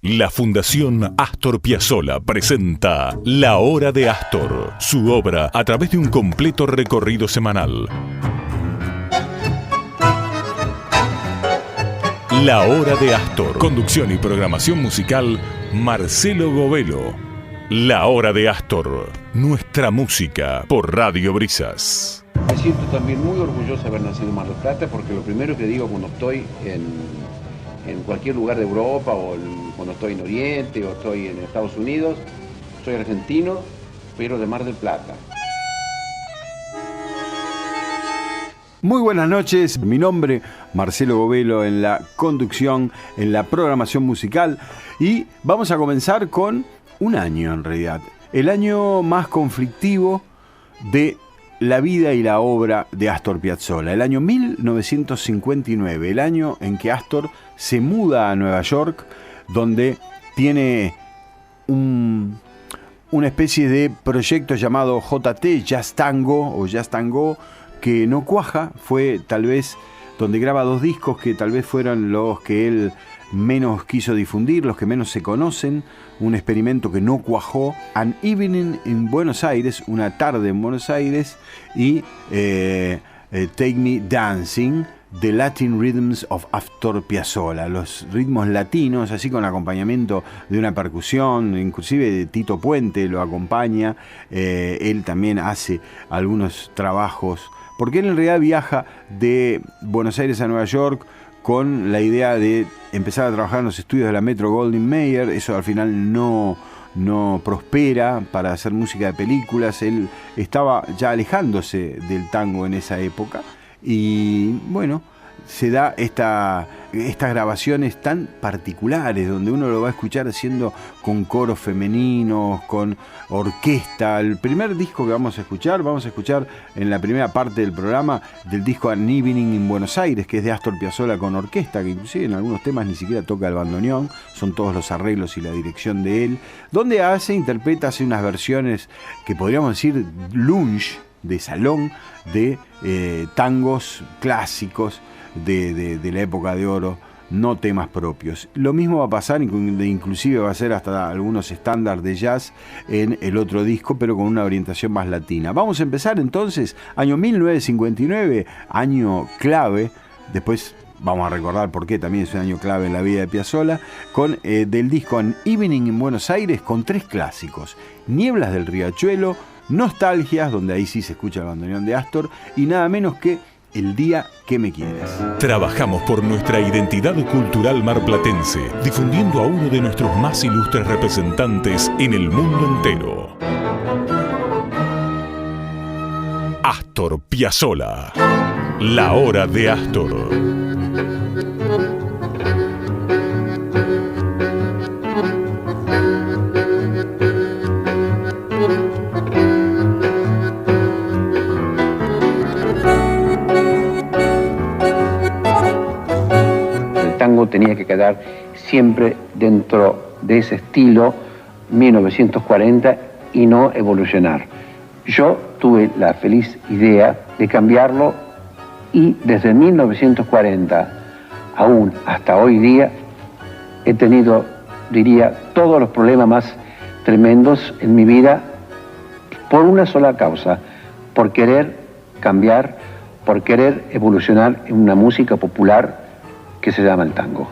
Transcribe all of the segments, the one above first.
La Fundación Astor Piazzolla presenta La Hora de Astor, su obra a través de un completo recorrido semanal. La Hora de Astor, conducción y programación musical, Marcelo Govelo. La Hora de Astor, nuestra música por Radio Brisas. Me siento también muy orgulloso de haber nacido en Mar del Plata, porque lo primero que digo cuando estoy en cualquier lugar de Europa o cuando estoy en Oriente o estoy en Estados Unidos, soy argentino, pero de Mar del Plata. Muy buenas noches, mi nombre Marcelo Govelo en la conducción, en la programación musical, y vamos a comenzar con un año en realidad, el año más conflictivo de la vida y la obra de Astor Piazzolla, el año 1959, el año en que Astor se muda a Nueva York, donde tiene una especie de proyecto llamado JT, Jazz Tango o Jazz Tango, que no cuaja. Fue tal vez donde graba dos discos que tal vez fueron los que él menos quiso difundir, los que menos se conocen, un experimento que no cuajó, An Evening in Buenos Aires, una tarde en Buenos Aires, y Take Me Dancing, The Latin Rhythms of Astor Piazzolla, los ritmos latinos, así con acompañamiento de una percusión, inclusive de Tito Puente lo acompaña. Él también hace algunos trabajos, porque él en realidad viaja de Buenos Aires a Nueva York con la idea de empezar a trabajar en los estudios de la Metro-Goldwyn-Mayer. Eso al final no prospera para hacer música de películas. Él estaba ya alejándose del tango en esa época y bueno, se da estas grabaciones tan particulares donde uno lo va a escuchar haciendo con coros femeninos, con orquesta. El primer disco que vamos a escuchar en la primera parte del programa del disco An Evening in Buenos Aires, que es de Astor Piazzolla con orquesta, que inclusive en algunos temas ni siquiera toca el bandoneón, son todos los arreglos y la dirección de él, donde hace unas versiones que podríamos decir lounge, de salón, de tangos clásicos de la época de oro, no temas propios. Lo mismo va a pasar, inclusive va a ser hasta algunos estándares de jazz en el otro disco, pero con una orientación más latina. Vamos a empezar entonces, año 1959, año clave, después vamos a recordar por qué también es un año clave en la vida de Piazzolla, con del disco An Evening in Buenos Aires, con tres clásicos: Nieblas del Riachuelo, Nostalgias, donde ahí sí se escucha el bandoneón de Astor, y nada menos que El Día que Me Quieres. Trabajamos por nuestra identidad cultural marplatense, difundiendo a uno de nuestros más ilustres representantes en el mundo entero. Astor Piazzolla, La Hora de Astor. Tenía que quedar siempre dentro de ese estilo 1940 y no evolucionar. Yo tuve la feliz idea de cambiarlo y desde 1940 aún hasta hoy día he tenido, diría, todos los problemas más tremendos en mi vida por una sola causa: por querer cambiar, por querer evolucionar en una música popular que se llama el tango.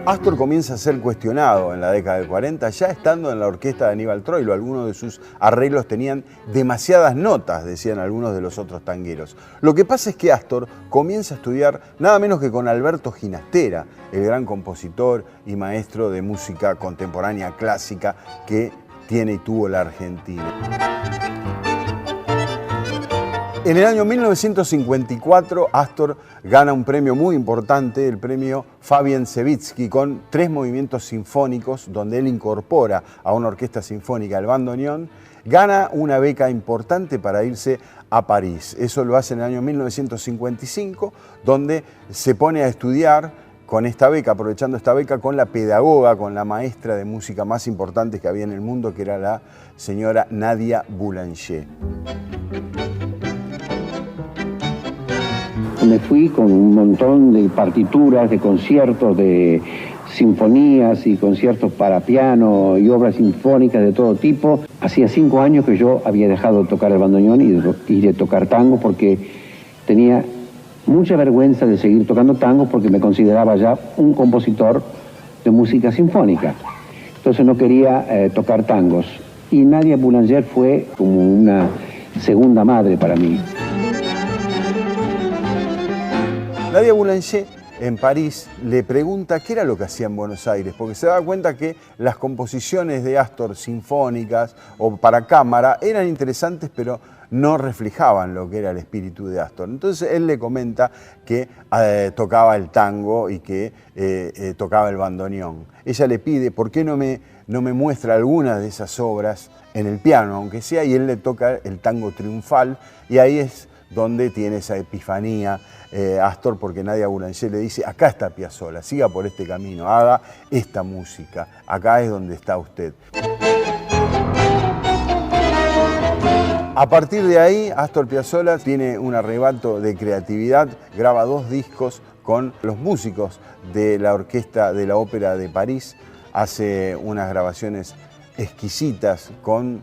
Astor comienza a ser cuestionado en la década del 40, ya estando en la orquesta de Aníbal Troilo. Algunos de sus arreglos tenían demasiadas notas, decían algunos de los otros tangueros. Lo que pasa es que Astor comienza a estudiar nada menos que con Alberto Ginastera, el gran compositor y maestro de música contemporánea clásica que tiene y tuvo la Argentina. En el año 1954, Astor gana un premio muy importante, el premio Fabian Sevitsky, con 3 movimientos sinfónicos, donde él incorpora a una orquesta sinfónica el bandoneón. Gana una beca importante para irse a París. Eso lo hace en el año 1955, donde se pone a estudiar con esta beca, aprovechando esta beca, con la pedagoga, con la maestra de música más importante que había en el mundo, que era la señora Nadia Boulanger. Me fui con un montón de partituras, de conciertos, de sinfonías y conciertos para piano y obras sinfónicas de todo tipo. Hacía 5 años que yo había dejado de tocar el bandoneón y de tocar tango, porque tenía mucha vergüenza de seguir tocando tango, porque me consideraba ya un compositor de música sinfónica. Entonces no quería tocar tangos. Y Nadia Boulanger fue como una segunda madre para mí. Nadia Boulanger en París le pregunta qué era lo que hacía en Buenos Aires, porque se daba cuenta que las composiciones de Astor sinfónicas o para cámara eran interesantes, pero no reflejaban lo que era el espíritu de Astor. Entonces él le comenta que tocaba el tango y que tocaba el bandoneón. Ella le pide, ¿por qué no me muestra algunas de esas obras en el piano, aunque sea? Y él le toca el tango triunfal, y ahí es donde tiene esa epifanía Astor, porque Nadia Boulanger le dice, acá está Piazzolla, siga por este camino, haga esta música, acá es donde está usted. A partir de ahí, Astor Piazzolla tiene un arrebato de creatividad, graba 2 discos con los músicos de la orquesta de la Ópera de París, hace unas grabaciones exquisitas con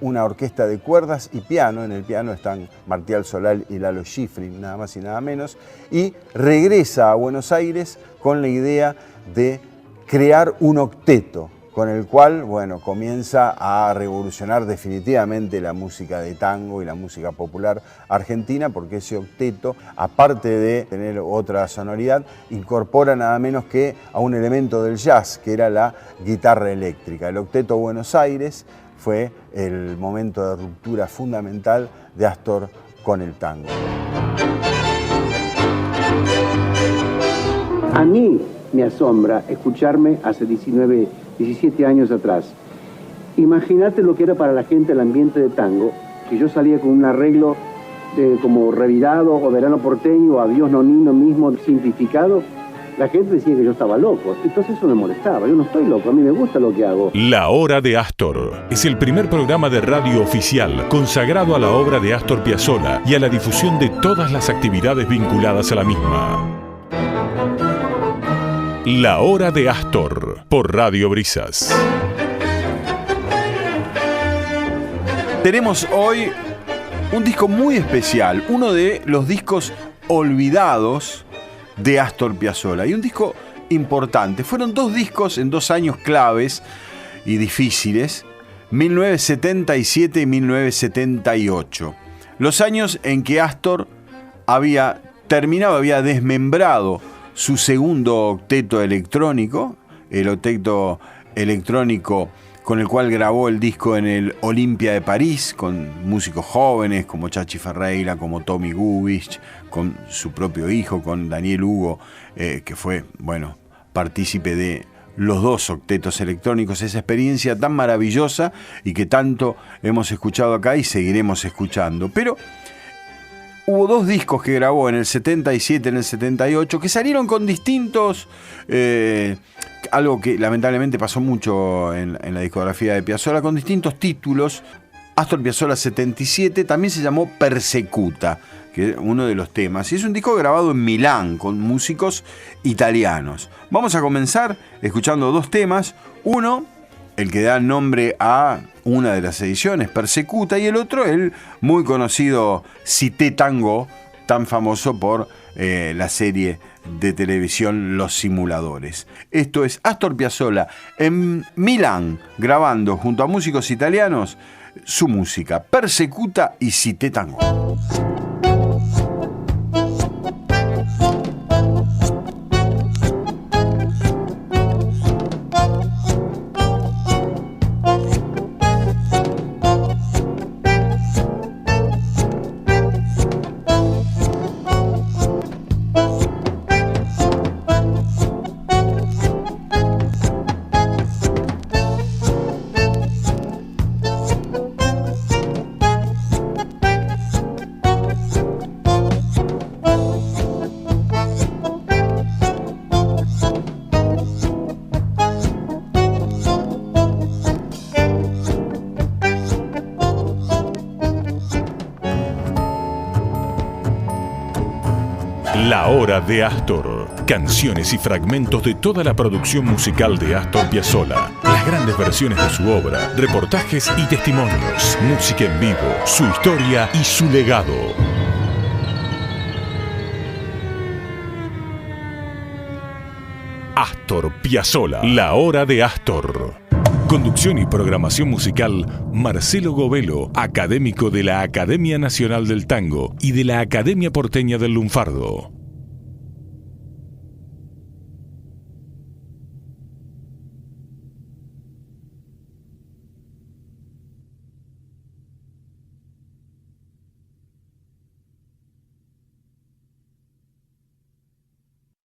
una orquesta de cuerdas y piano. En el piano están Martial Solal y Lalo Schifrin, nada más y nada menos, y regresa a Buenos Aires con la idea de crear un octeto, con el cual, bueno, comienza a revolucionar definitivamente la música de tango y la música popular argentina, porque ese octeto, aparte de tener otra sonoridad, incorpora nada menos que a un elemento del jazz, que era la guitarra eléctrica. El Octeto Buenos Aires fue el momento de ruptura fundamental de Astor con el tango. A mí me asombra escucharme hace 17 años atrás. Imagínate lo que era para la gente el ambiente de tango, que yo salía con un arreglo como Revirado o Verano Porteño o Adiós Nonino mismo simplificado. La gente decía que yo estaba loco, entonces eso me molestaba. Yo no estoy loco, a mí me gusta lo que hago. La Hora de Astor es el primer programa de radio oficial consagrado a la obra de Astor Piazzolla y a la difusión de todas las actividades vinculadas a la misma. La Hora de Astor por Radio Brisas. Tenemos hoy un disco muy especial, uno de los discos olvidados de Astor Piazzolla, y un disco importante. Fueron 2 discos en 2 años claves y difíciles, 1977 y 1978. Los años en que Astor había desmembrado su segundo octeto electrónico, el octeto electrónico con el cual grabó el disco en el Olimpia de París, con músicos jóvenes como Chachi Ferreira, como Tommy Gubich, con su propio hijo, con Daniel Hugo, que fue, bueno, partícipe de los 2 octetos electrónicos, esa experiencia tan maravillosa y que tanto hemos escuchado acá y seguiremos escuchando. Pero hubo 2 discos que grabó en el 77 y en el 78 que salieron con distintos... algo que lamentablemente pasó mucho en la discografía de Piazzolla, con distintos títulos. Astor Piazzolla 77 también se llamó Persecuta, que es uno de los temas, y es un disco grabado en Milán con músicos italianos. Vamos a comenzar escuchando 2 temas, uno, el que da nombre a una de las ediciones, Persecuta, y el otro, el muy conocido Cité Tango, tan famoso por la serie de televisión Los Simuladores. Esto es Astor Piazzolla en Milán, grabando junto a músicos italianos su música, Persecuta y Cité Tango. La Hora de Astor. Canciones y fragmentos de toda la producción musical de Astor Piazzolla. Las grandes versiones de su obra, reportajes y testimonios. Música en vivo, su historia y su legado. Astor Piazzolla. La Hora de Astor. Conducción y programación musical, Marcelo Govelo, académico de la Academia Nacional del Tango y de la Academia Porteña del Lunfardo.